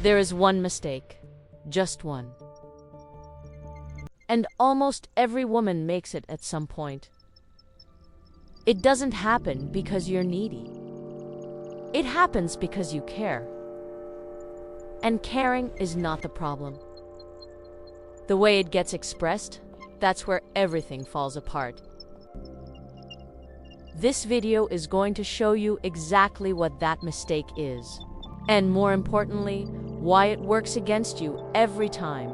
There is one mistake, just one. And almost every woman makes it at some point. It doesn't happen because you're needy. It happens because you care. And caring is not the problem. The way it gets expressed, that's where everything falls apart. This video is going to show you exactly what that mistake is, and more importantly, why it works against you every time.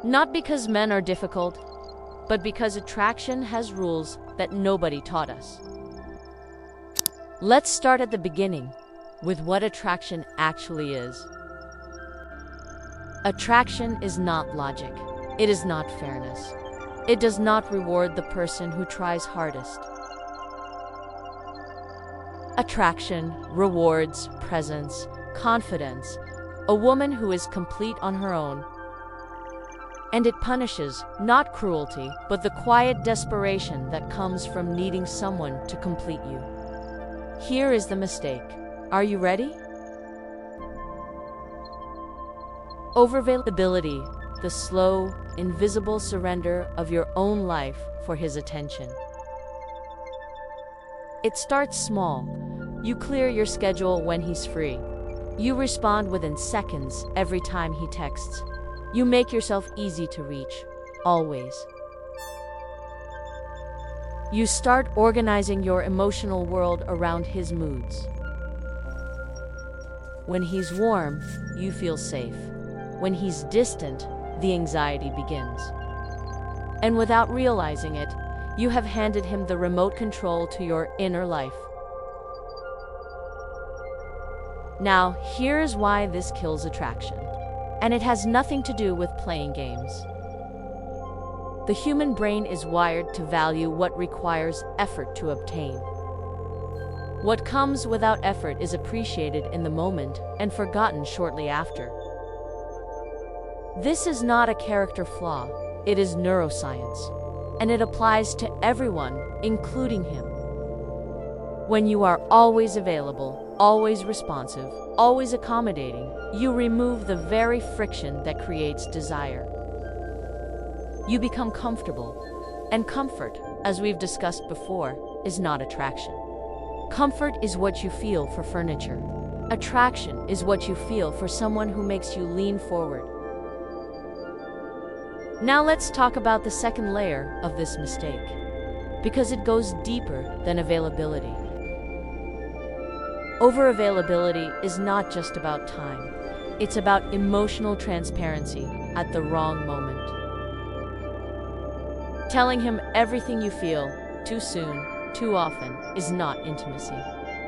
Not because men are difficult, but because attraction has rules that nobody taught us. Let's start at the beginning, with what attraction actually is. Attraction is not logic. It is not fairness. It does not reward the person who tries hardest. Attraction rewards presence, confidence, a woman who is complete on her own. And it punishes, not cruelty, but the quiet desperation that comes from needing someone to complete you. Here is the mistake. Are you ready? Overavailability, the slow, invisible surrender of your own life for his attention. It starts small. You clear your schedule when he's free. You respond within seconds every time he texts. You make yourself easy to reach, always. You start organizing your emotional world around his moods. When he's warm, you feel safe. When he's distant, the anxiety begins. And without realizing it, you have handed him the remote control to your inner life. Now, here's why this kills attraction. And it has nothing to do with playing games. The human brain is wired to value what requires effort to obtain. What comes without effort is appreciated in the moment and forgotten shortly after. This is not a character flaw, it is neuroscience, and it applies to everyone, including him. When you are always available, always responsive, always accommodating, you remove the very friction that creates desire. You become comfortable, and comfort, as we've discussed before, is not attraction. Comfort is what you feel for furniture. Attraction is what you feel for someone who makes you lean forward. Now let's talk about the second layer of this mistake, because it goes deeper than availability. Overavailability is not just about time. It's about emotional transparency at the wrong moment. Telling him everything you feel, too soon, too often, is not intimacy.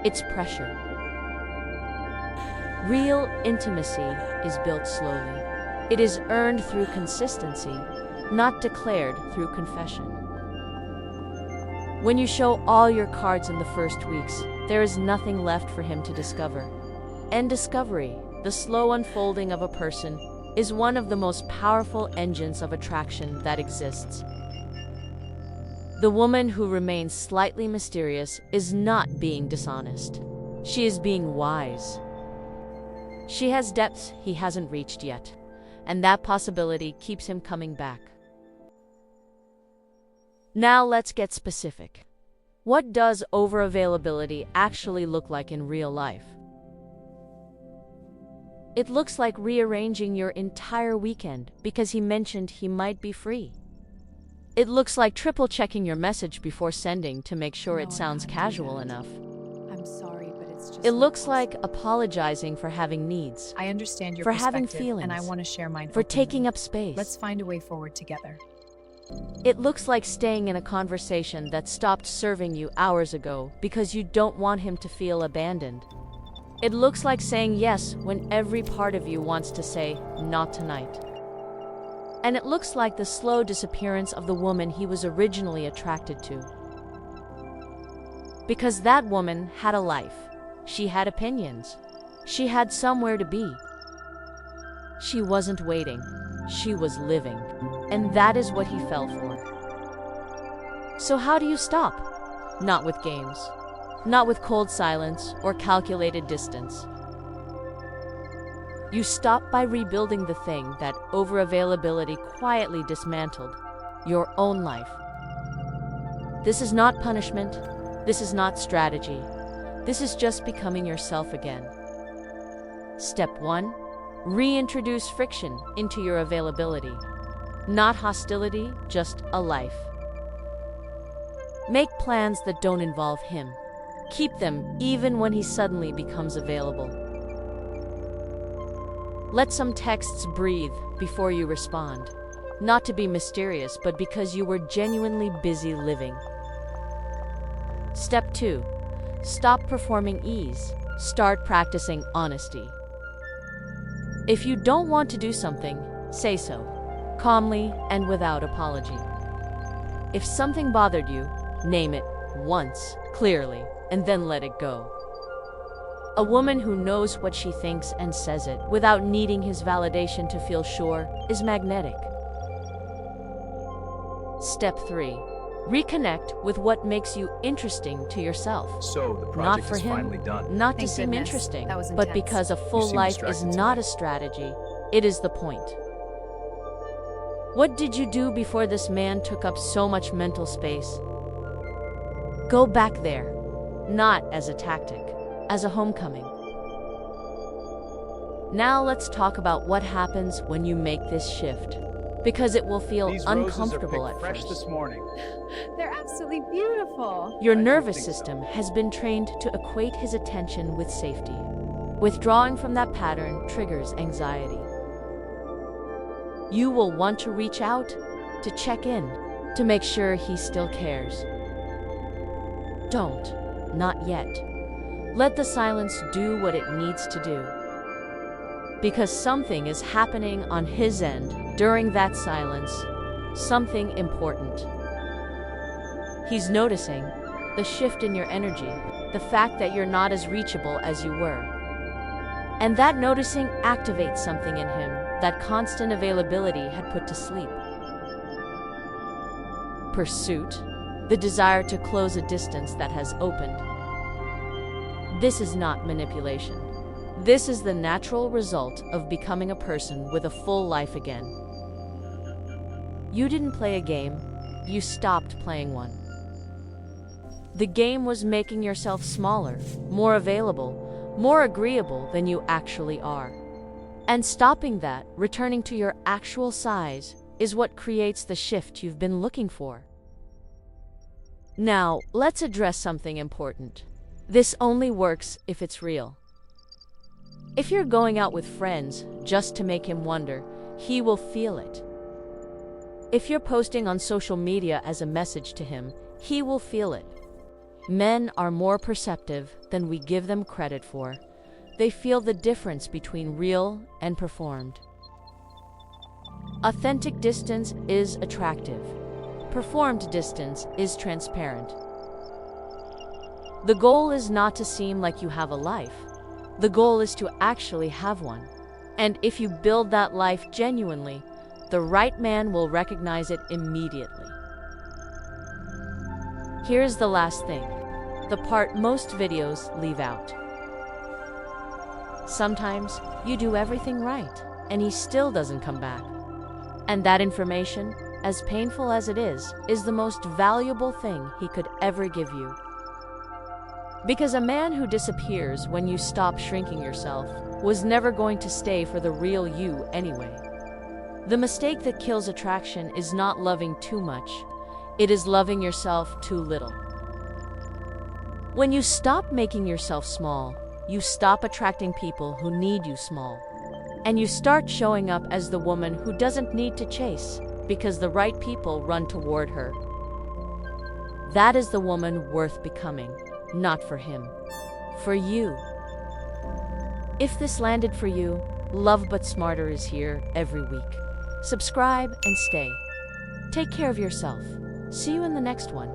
It's pressure. Real intimacy is built slowly. It is earned through consistency, not declared through confession. When you show all your cards in the first weeks, there is nothing left for him to discover. And discovery, the slow unfolding of a person, is one of the most powerful engines of attraction that exists. The woman who remains slightly mysterious is not being dishonest. She is being wise. She has depths he hasn't reached yet, and that possibility keeps him coming back. Now let's get specific. What does overavailability actually look like in real life? It looks like rearranging your entire weekend because he mentioned he might be free. It looks like triple-checking your message before sending to make sure it sounds casual enough. I'm sorry, but it's just... It looks like apologizing for having needs, I understand your for perspective, having feelings, and I want to share mine for openly. taking up space. Let's find a way forward together. It looks like staying in a conversation that stopped serving you hours ago because you don't want him to feel abandoned. It looks like saying yes when every part of you wants to say, not tonight. And it looks like the slow disappearance of the woman he was originally attracted to. Because that woman had a life. She had opinions. She had somewhere to be. She wasn't waiting. She was living. And that is what he fell for. So how do you stop? Not with games. Not with cold silence or calculated distance. You stop by rebuilding the thing that overavailability quietly dismantled, your own life. This is not punishment. This is not strategy. This is just becoming yourself again. Step 1. Reintroduce friction into your availability. Not hostility, just a life. Make plans that don't involve him. Keep them even when he suddenly becomes available. Let some texts breathe before you respond. Not to be mysterious, but because you were genuinely busy living. Step 2. Stop performing ease. Start practicing honesty. If you don't want to do something, say so, calmly and without apology. If something bothered you, name it once, clearly, and then let it go. A woman who knows what she thinks and says it without needing his validation to feel sure is magnetic. Step 3. Reconnect with what makes you interesting to yourself. So, the Not project for is him, finally done. not to Thank seem goodness. interesting, That was but intense. because a full seem life is distracted not today. a strategy, it is the point. What did you do before this man took up so much mental space? Go back there, not as a tactic, as a homecoming. Now let's talk about what happens when you make this shift, because it will feel These roses are uncomfortable picked at fresh first. this morning. They're absolutely beautiful. Your I do nervous think so. system has been trained to equate his attention with safety. Withdrawing from that pattern triggers anxiety. You will want to reach out, to check in, to make sure he still cares. Don't, not yet. Let the silence do what it needs to do. Because something is happening on his end during that silence, something important. He's noticing the shift in your energy, the fact that you're not as reachable as you were. And that noticing activates something in him that constant availability had put to sleep. Pursuit, the desire to close a distance that has opened. This is not manipulation. This is the natural result of becoming a person with a full life again. You didn't play a game, you stopped playing one. The game was making yourself smaller, more available, more agreeable than you actually are. And stopping that, returning to your actual size, is what creates the shift you've been looking for. Now, let's address something important. This only works if it's real. If you're going out with friends just to make him wonder, he will feel it. If you're posting on social media as a message to him, he will feel it. Men are more perceptive than we give them credit for. They feel the difference between real and performed. Authentic distance is attractive. Performed distance is transparent. The goal is not to seem like you have a life. The goal is to actually have one. And if you build that life genuinely, the right man will recognize it immediately. Here's the last thing, the part most videos leave out. Sometimes you do everything right, and he still doesn't come back. And that information, as painful as it is the most valuable thing he could ever give you. Because a man who disappears when you stop shrinking yourself was never going to stay for the real you anyway. The mistake that kills attraction is not loving too much. It is loving yourself too little. When you stop making yourself small, you stop attracting people who need you small. And you start showing up as the woman who doesn't need to chase because the right people run toward her. That is the woman worth becoming. Not for him, for you. If this landed for you, Love But Smarter is here every week. Subscribe and stay. Take care of yourself. See you in the next one.